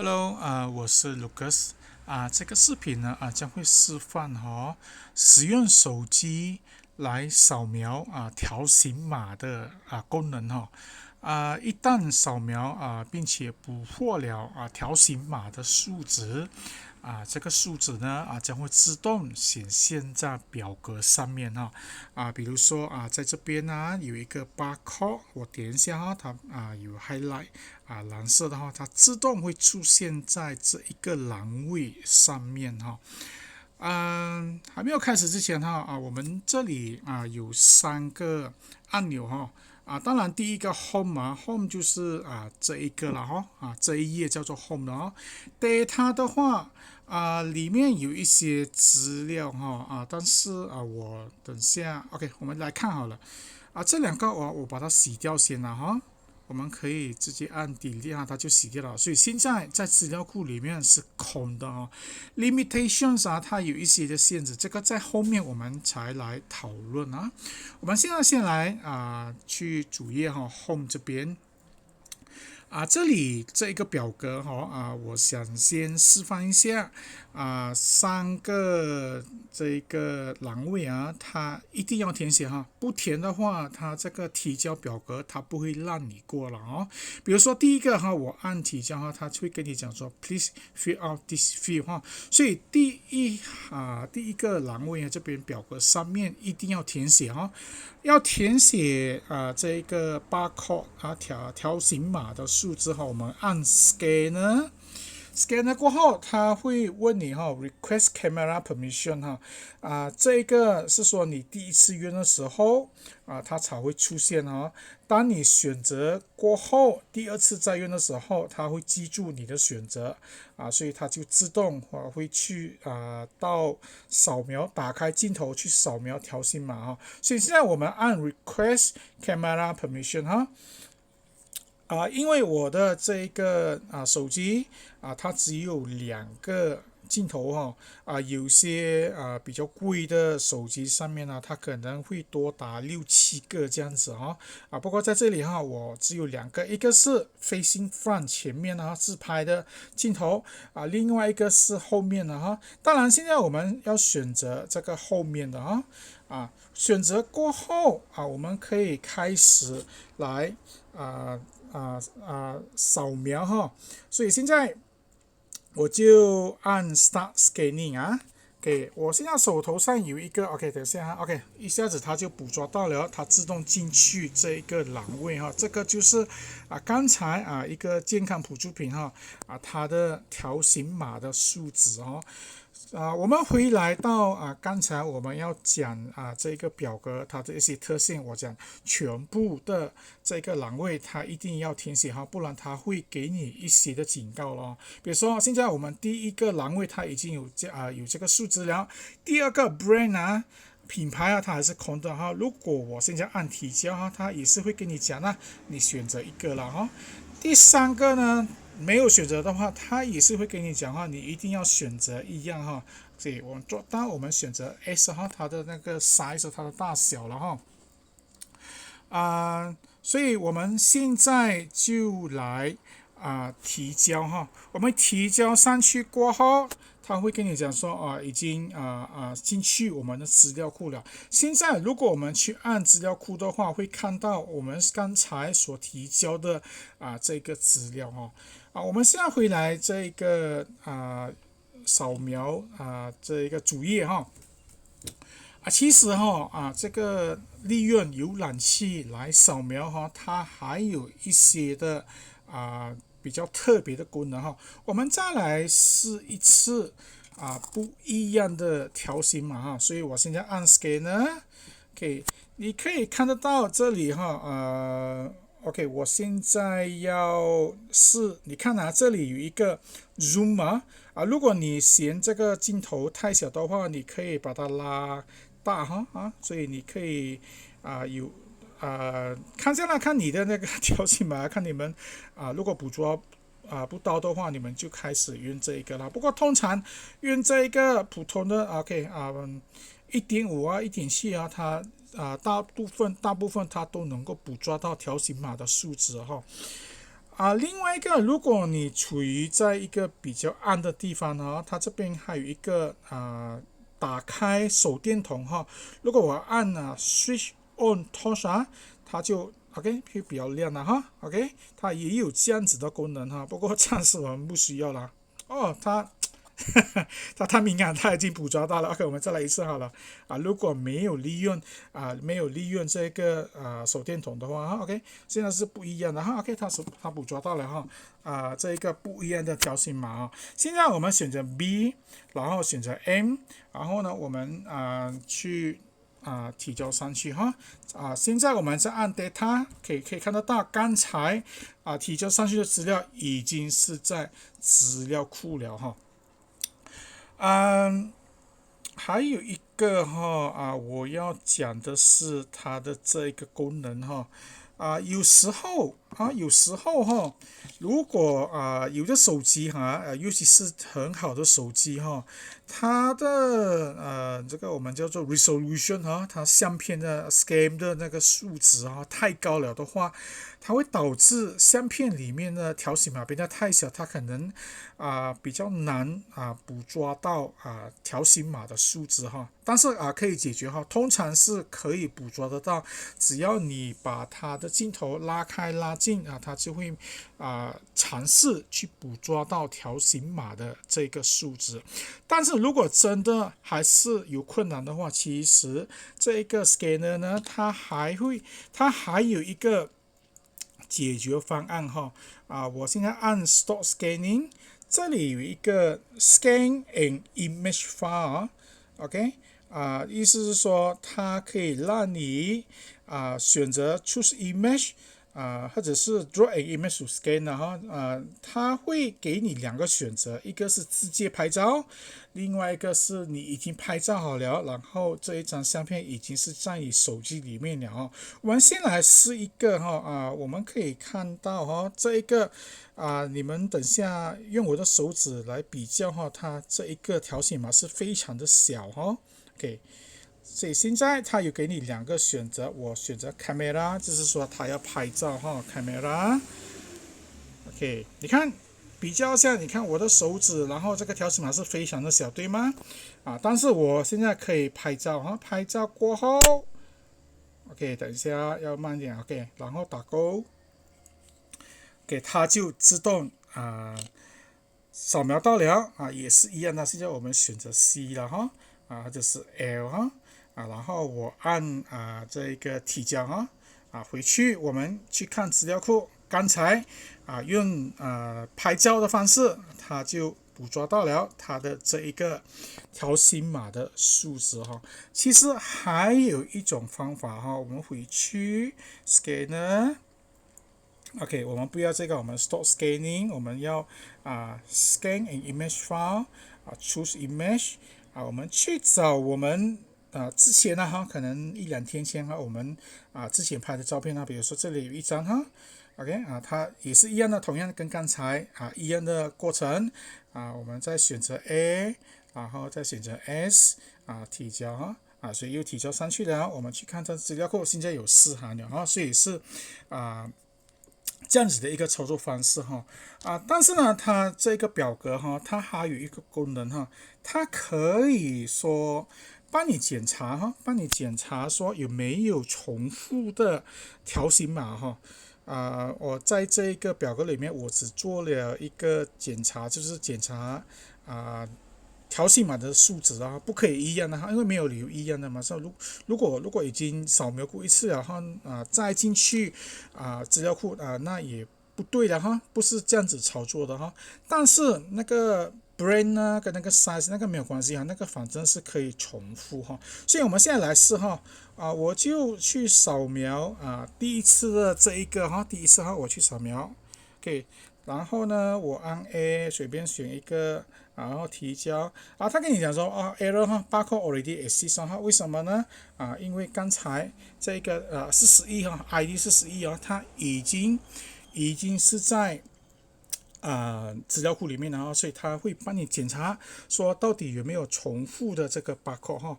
Hello，我是 Lucas，这个视频呢，将会示范使用手机来扫描条形码的功能一旦扫描并且捕获了条形码的数值这个数值呢将会自动显现在表格上面比如说在这边呢有一个 barcode， 我点一下它有 highlight 蓝色的它自动会出现在这一个栏位上面还没有开始之前我们这里有三个按钮当然第一个 home 就是这一个了这一页叫做 home 的data 的话里面有一些资料但是我等下 OK 我们来看好了这两个我把它洗掉先了我们可以直接按 delete 它就洗掉了，所以现在在资料库里面是空的limitations 它有一些的限制，这个在后面我们才来讨论我们现在先来去主页home 这边这里这一个表格我想先示范一下三个这个栏位它一定要填写不填的话它这个提交表格它不会让你过了比如说第一个我按提交它会跟你讲说 please fill out this field 所以第一个栏位这边表格上面一定要填写要填写这个 barcode 条形码的数字我们按 scanner 过后，他会问你request camera permission 这个是说你第一次用的时候它才会出现当你选择过后，第二次再用的时候，它会记住你的选择所以它就自动会去到扫描，打开镜头去扫描条形码所以现在我们按 request camera permission 因为我的这个手机它只有两个镜头有些比较贵的手机上面它可能会多达6-7个这样子不过在这里我只有两个，一个是 facing front 前面自拍的镜头另外一个是后面的当然现在我们要选择这个后面的选择过后我们可以开始来扫描所以现在我就按 Start Scanning OK， 我现在手头上有一个 OK， 等一下OK， 一下子它就捕捉到了，它自动进去这一个栏位这个就是刚才一个健康辅助品它的条形码的数值我们回来到刚才我们要讲这个表格它的一些特性，我讲全部的这个栏位它一定要填写不然它会给你一些的警告了比如说现在我们第一个栏位它已经有这个数值了，第二个 brand品牌它还是空的如果我现在按提交它也是会跟你讲你选择一个了第三个呢没有选择的话，它也是会跟你讲你一定要选择一样所以当我们选择 S 它的那个 size 它的大小了所以我们现在就来提交我们提交上去过后，他会跟你讲说已经进去我们的资料库了。现在如果我们去按资料库的话，会看到我们刚才所提交的这个资料我们现在回来这个扫描这一个主页其实这个利用浏览器来扫描它还有一些的比较特别的功能我们再来试一次不一样的条形码所以我现在按 Scanner OK， 你可以看得到这里OK， 我现在要试，你看这里有一个 Zoom 如果你嫌这个镜头太小的话，你可以把它拉大所以你可以有看下来看你的那个条形码，看你们如果捕捉不到的话，你们就开始用这一个了。不过通常用这一个普通的 OK 1.5 1.7它大部分它都能够捕捉到条形码的数值另外一个，如果你处于在一个比较暗的地方哈，它这边还有一个打开手电筒哈。如果我按switch on torch 它就 OK 会比较亮了哈。OK， 它也有这样子的功能哈，不过暂时我们不需要了。它太敏感，它已经捕捉到了。OK， 我们再来一次好了。如果没有利用这个手电筒的话，OK， 现在是不一样的哈。OK， 它捕捉到了哈。这一个不一样的条形码啊。现在我们选择 B， 然后选择 M， 然后呢，我们去提交上去哈。现在我们在按 data， 可以看得到刚才提交上去的资料已经是在资料库了哈。还有一个我要讲的是它的这个功能哈。有时候如果有的手机尤其是很好的手机它的这个我们叫做 resolution 它相片的 scan 的那个数值太高了的话，它会导致相片里面的条形码变得太小，它可能比较难捕捉到条形码的数值但是可以解决通常是可以捕捉得到，只要你把它的镜头拉开拉近它就会尝试去捕捉到条形码的这个数值。但是如果真的还是有困难的话，其实这个 scanner 呢，它还有一个解决方案我现在按 Stop Scanning， 这里有一个 Scan an Image File，OK，意思是说它可以让你选择 Choose Image，或者是 Draw an Image to Scan 它会给你两个选择，一个是直接拍照，另外一个是你已经拍照好了，然后这一张相片已经是在你手机里面了我们先来试一个我们可以看到这一个你们等下用我的手指来比较它这一个条形码是非常的小OK， 所以现在它有给你两个选择，我选择 camera， 就是说它要拍照camera。 OK， 你看比较一下，你看我的手指，然后这个条形码是非常的小，对吗？但是我现在可以拍照拍照过后 OK， 等一下要慢点 OK， 然后打勾，OK， 它就自动扫描到了也是一样的。现在我们选择 C 了或者是 L 然后我按这个提交回去我们去看资料库，刚才用拍照的方式，它就捕捉到了它的这一个条形码的数值其实还有一种方法我们回去 Scanner。OK， 我们不要这个，我们 Stop Scanning， 我们要Scan an Image File， Choose Image， 我们去找我们之前可能一两天前我们之前拍的照片比如说这里有一张OK， 它也是一样的，同样跟刚才一样的过程我们再选择 A， 然后再选择 S 提交所以又提交上去了。我们去看这资料库，现在有4行了所以是这样子的一个操作方式但是呢，它这个表格它还有一个功能它可以说帮你检查说有没有重复的条形码我在这个表格里面我只做了一个检查，就是检查条形码的数值不可以一样的因为没有理由一样的嘛。如果已经扫描过一次了再进去资料库那也不对的不是这样子操作的但是那个 brand 呢跟那个 size 那个没有关系那个反正是可以重复所以我们现在来试我就去扫描第一次的这一个第一次我去扫描 OK， 然后呢我按 A 随便选一个然后提交他跟你讲说error barcode already exists 为什么呢因为刚才这个是11ID 是11它已经是在资料库里面所以它会帮你检查说到底有没有重复的这个 barcode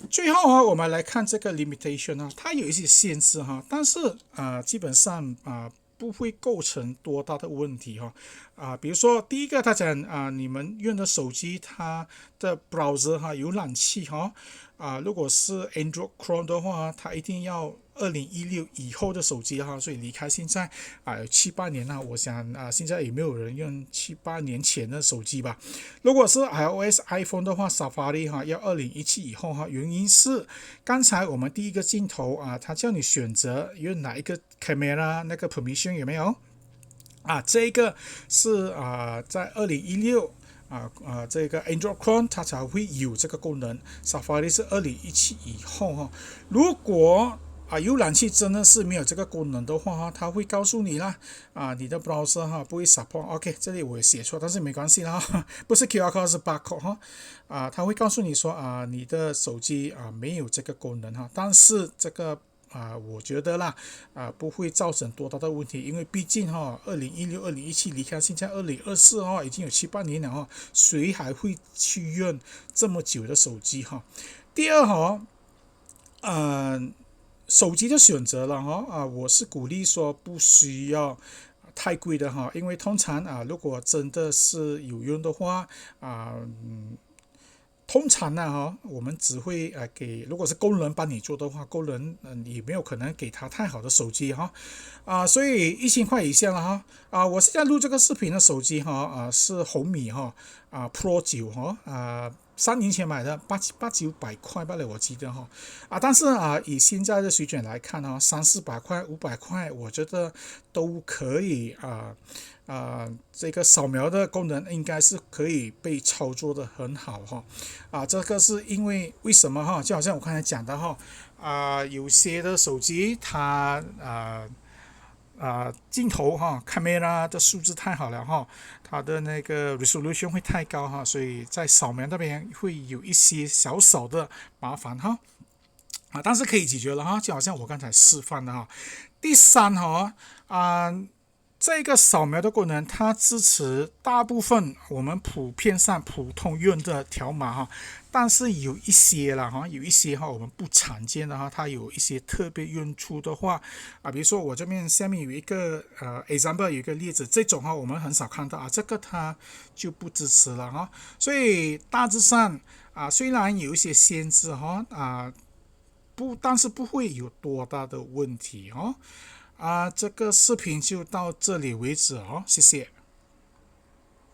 最后我们来看这个 limitation 它有一些限制但是基本上不会构成多大的问题比如说第一个他讲你们用的手机它的 browser 有浏览器如果是 Android Chrome 的话，它一定要2016以后的手机所以离开现在有7-8年了，我想现在也没有人用7-8年前的手机吧。如果是 iOS iPhone 的话 Safari 要2017以后原因是刚才我们第一个镜头它叫你选择用哪一个 camera 那个 permission 有没有这个是在2016这个 Android Chrome 它才会有这个功能 Safari 是2017以后如果浏览器真的是没有这个功能的话它会告诉你啦你的 browser 不会 support OK 这里我也写错但是没关系啦不是 QR code 是 barcode 它会告诉你说你的手机没有这个功能但是这个我觉得啦不会造成多大的问题，因为毕竟2016、2017离开现在2024已经有7-8年了谁还会去用这么久的手机第二手机的选择了我是鼓励说不需要太贵的因为通常如果真的是有用的话通常呢我们只会给，如果是工人帮你做的话，工人也没有可能给他太好的手机所以1000块以下了我现在录这个视频的手机是红米Pro 9 3年前买的800-900块罢了，我记得但是以现在的水准来看300-400块500块我觉得都可以这个扫描的功能应该是可以被操作的很好这个是因为什么就好像我刚才讲的有些的手机它镜头camera 的素质太好了它的那个 resolution 会太高所以在扫描那边会有一些小小的麻烦但是可以解决了就好像我刚才示范的第三这个扫描的功能它支持大部分我们普遍上普通用的条码但是有一些我们不常见的它有一些特别用处的话比如说我这边下面有一个example 有一个例子，这种我们很少看到这个它就不支持了所以大致上虽然有一些限制但是不会有多大的问题这个视频就到这里为止谢谢。